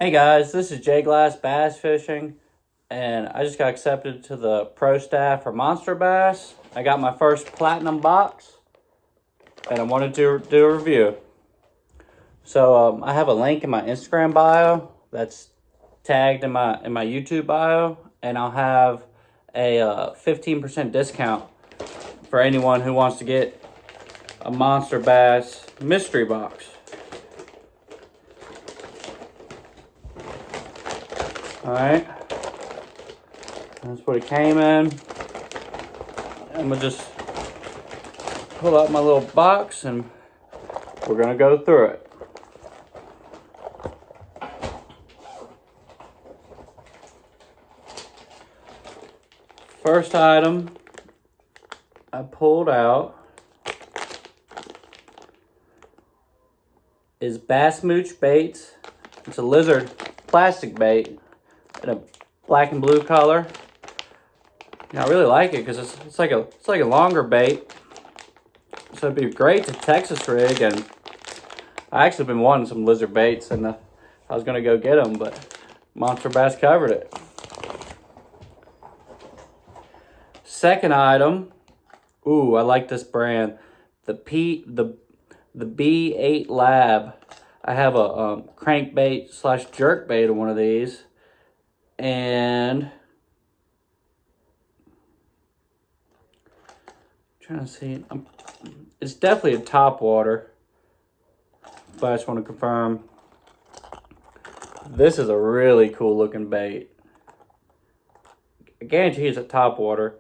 Hey guys, this is Jay Glass Bass Fishing, and I just got accepted to the pro staff for Monster Bass. I got my first platinum box, and I wanted to do a review. So I have a link in my Instagram bio that's tagged in my YouTube bio, and I'll have a 15% discount for anyone who wants to get a Monster Bass mystery box. Alright, that's what it came in. I'm gonna just pull out my little box and we're gonna go through it. First item I pulled out is Bass Mooch Baits. It's a lizard plastic bait in a black and blue color. Now, I really like it because it's like a longer bait, so it'd be great to Texas rig. And I actually been wanting some lizard baits, and I was gonna go get them, but Monster Bass covered it. Second item, ooh, I like this brand, the B8 Lab. I have a crankbait slash jerkbait of one of these. And I'm trying to see, it's definitely a top water, but I just want to confirm. This is a really cool looking bait. I guarantee it's a top water.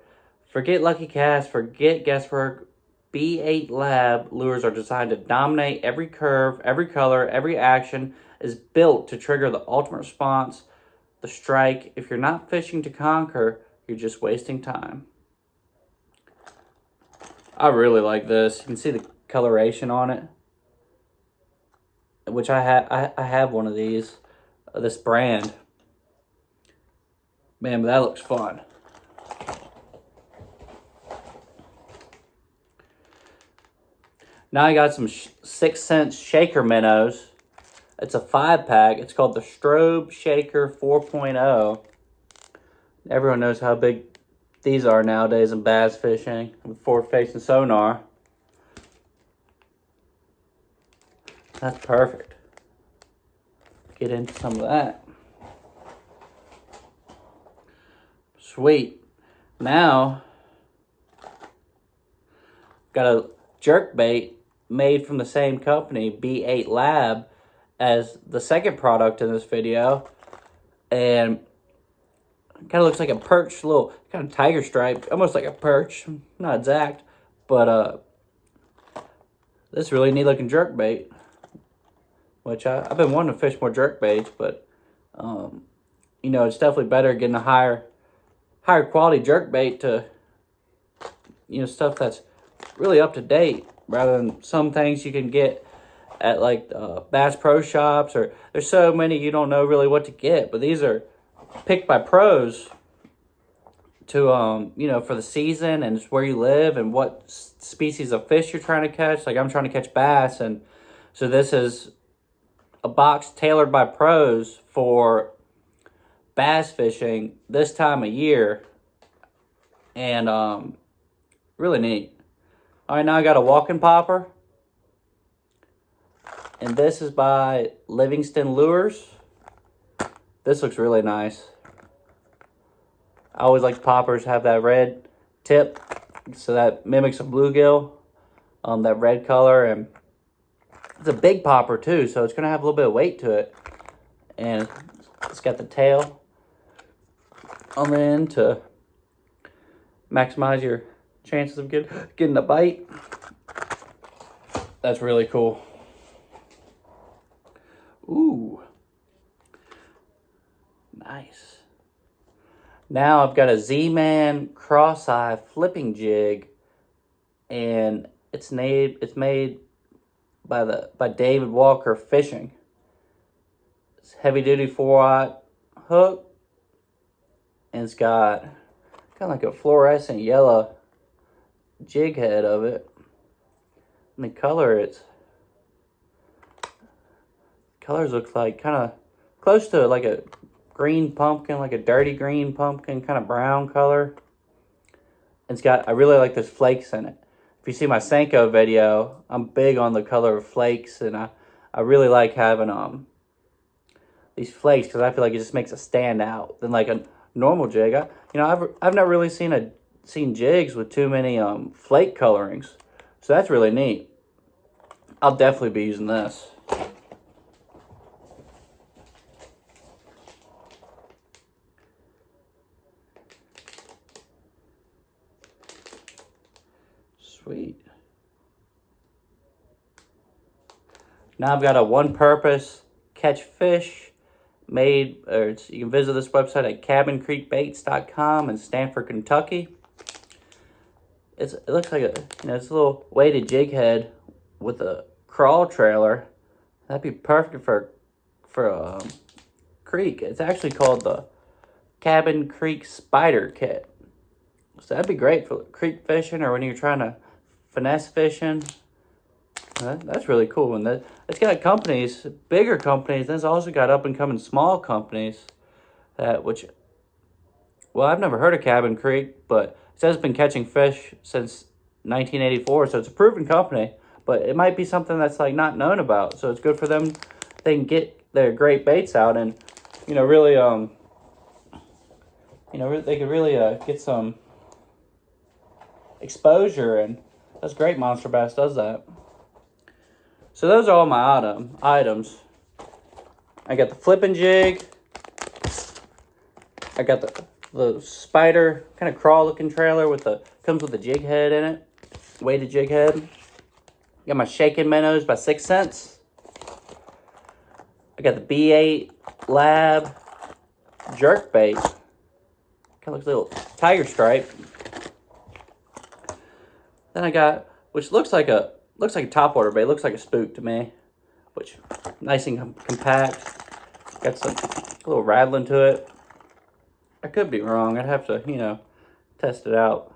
Forget Lucky Cast, forget guesswork. B8 Lab lures are designed to dominate every curve, every color, every action is built to trigger the ultimate response. The strike. If you're not fishing to conquer, you're just wasting time. I really like this. You can see the coloration on it, which I have one of these, this brand. Man, but that looks fun. Now I got some 6th Sense shaker minnows. It's a 5-pack. It's called the Strobe Shaker 4.0. Everyone knows how big these are nowadays in bass fishing with forward-facing sonar. That's perfect. Get into some of that. Sweet. Now, got a jerk bait made from the same company, B8 Lab, as the second product in this video, and kind of looks like a perch, little kind of tiger stripe, almost like a perch, not exact, but this really neat looking jerk bait, which I've been wanting to fish more jerk baits, but you know, it's definitely better getting a higher quality jerk bait to, you know, stuff that's really up to date rather than some things you can get at like Bass Pro Shops, or there's so many you don't know really what to get, but these are picked by pros to you know, for the season and it's where you live and what species of fish you're trying to catch. Like I'm trying to catch bass, and so this is a box tailored by pros for bass fishing this time of year, and really neat. All right, now I got a walking popper. And this is by Livingston Lures. This looks really nice. I always like poppers have that red tip, so that mimics a bluegill, that red color. And it's a big popper too, so it's gonna have a little bit of weight to it. And it's got the tail on the end to maximize your chances of getting a bite. That's really cool. Ooh, nice. Now I've got a Z-Man cross-eye flipping jig, and it's made by David Walker Fishing. It's heavy-duty 4/0 hook, and it's got kind of like a fluorescent yellow jig head of it. And the color, colors look like kind of close to like a green pumpkin, like a dirty green pumpkin, kind of brown color. It's got, I really like those flakes in it. If you see my Senko video, I'm big on the color of flakes, and I really like having these flakes because I feel like it just makes it stand out than like a normal jig. I've not really seen jigs with too many flake colorings, so that's really neat. I'll definitely be using this. Sweet. Now I've got a one-purpose catch fish made, you can visit this website at cabincreekbaits.com in Stanford, Kentucky. It looks like it's a little weighted jig head with a crawl trailer. That'd be perfect for a creek. It's actually called the Cabin Creek Spider Kit. So that'd be great for creek fishing or when you're trying to finesse fishing. That's really cool. And it's got companies, bigger companies, and it's also got up and coming small companies well, I've never heard of Cabin Creek, but it says it's been catching fish since 1984, so it's a proven company, but it might be something that's like not known about. So it's good for them. They can get their great baits out and, really, they could really get some exposure, and that's great. Monster Bass does that. So those are all my items. I got the flipping jig. I got the spider kind of crawl looking trailer comes with a jig head in it, weighted jig head. Got my shaking minnows by 6 cents. I got the B8 Lab jerk bait. Kind of looks like a little tiger stripe. Then I got, which looks like a topwater bait. Looks like a spook to me, which nice and compact. Got some little rattling to it. I could be wrong. I'd have to, test it out.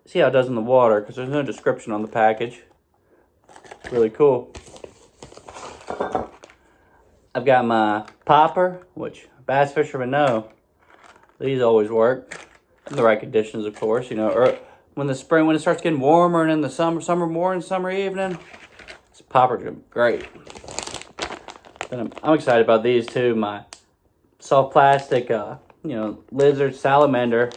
See how it does in the water, because there's no description on the package. Really cool. I've got my popper, which bass fishermen know. These always work. In the right conditions, of course, or when it starts getting warmer and in the summer morning, summer evening, this popper's gonna be great. Then I'm excited about these too. My soft plastic, lizard salamander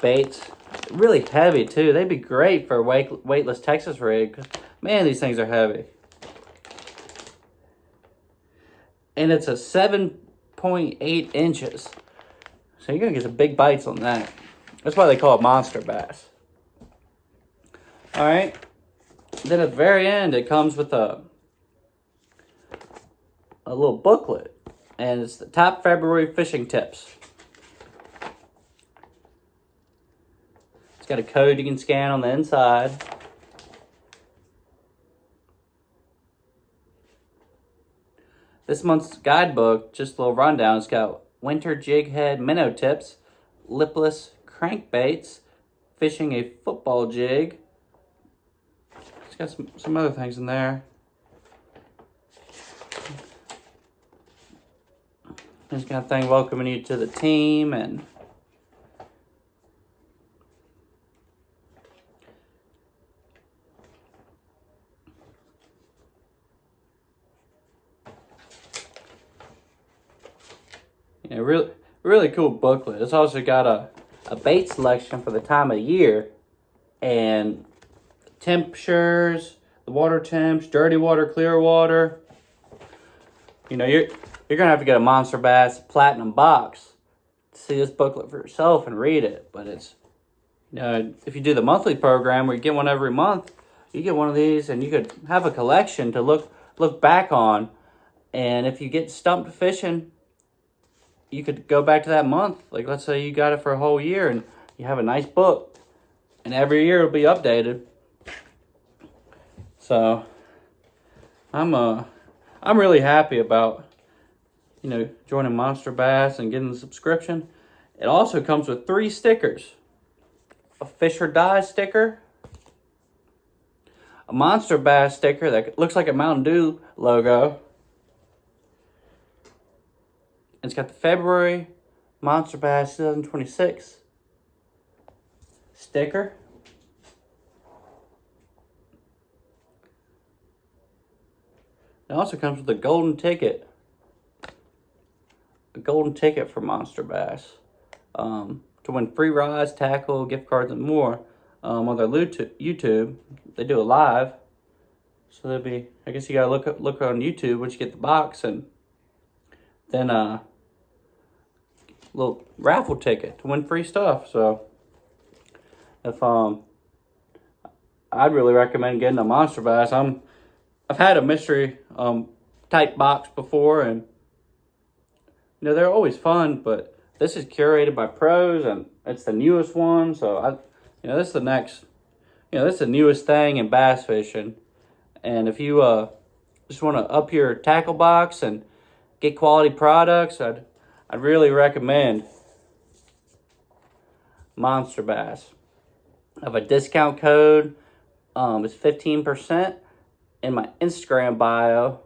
baits. Really heavy too. They'd be great for a weightless Texas rig. Man, these things are heavy. And it's a 7.8 inches. So you're gonna get some big bites on that. That's why they call it monster bass. All right. Then at the very end, it comes with a little booklet, and it's the top February fishing tips. It's got a code you can scan on the inside. This month's guidebook, just a little rundown, it's got winter jig head minnow tips, lipless crankbaits, fishing a football jig. It's got some other things in there. It's got a thing welcoming you to the team, and really cool booklet. It's also got a bait selection for the time of year and temperatures, the water temps, dirty water, clear water. You're gonna have to get a Monster Bass Platinum box to see this booklet for yourself and read it. But it's, if you do the monthly program where you get one every month, you get one of these and you could have a collection to look back on. And if you get stumped fishing, you could go back to that month. Like, let's say you got it for a whole year and you have a nice book, and every year it'll be updated. So I'm really happy about, joining Monster Bass and getting the subscription. It also comes with 3 stickers. A Fish or Die sticker, a Monster Bass sticker that looks like a Mountain Dew logo, it's got the February Monster Bass 2026 sticker. It also comes with a golden ticket. A golden ticket for Monster Bass. To win free rides, tackle, gift cards, and more. On their YouTube, they do a live. So there'll be, I guess you gotta look on YouTube once you get the box, and then little raffle ticket to win free stuff. So if I'd really recommend getting a Monster Bass. I've had a mystery type box before, and you know, they're always fun, but this is curated by pros, and it's the newest one. So this is the next, this is the newest thing in bass fishing. And if you just want to up your tackle box and get quality products, I'd really recommend Monster Bass. I have a discount code. It's 15% in my Instagram bio.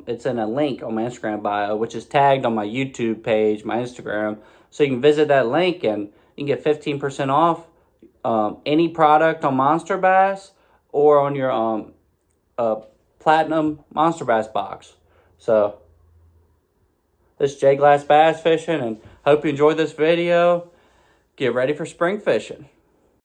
It's in a link on my Instagram bio, which is tagged on my YouTube page, my Instagram. So you can visit that link and you can get 15% off any product on Monster Bass or on your Platinum Monster Bass box. So this is Jay Glass Bass Fishing, and hope you enjoyed this video. Get ready for spring fishing.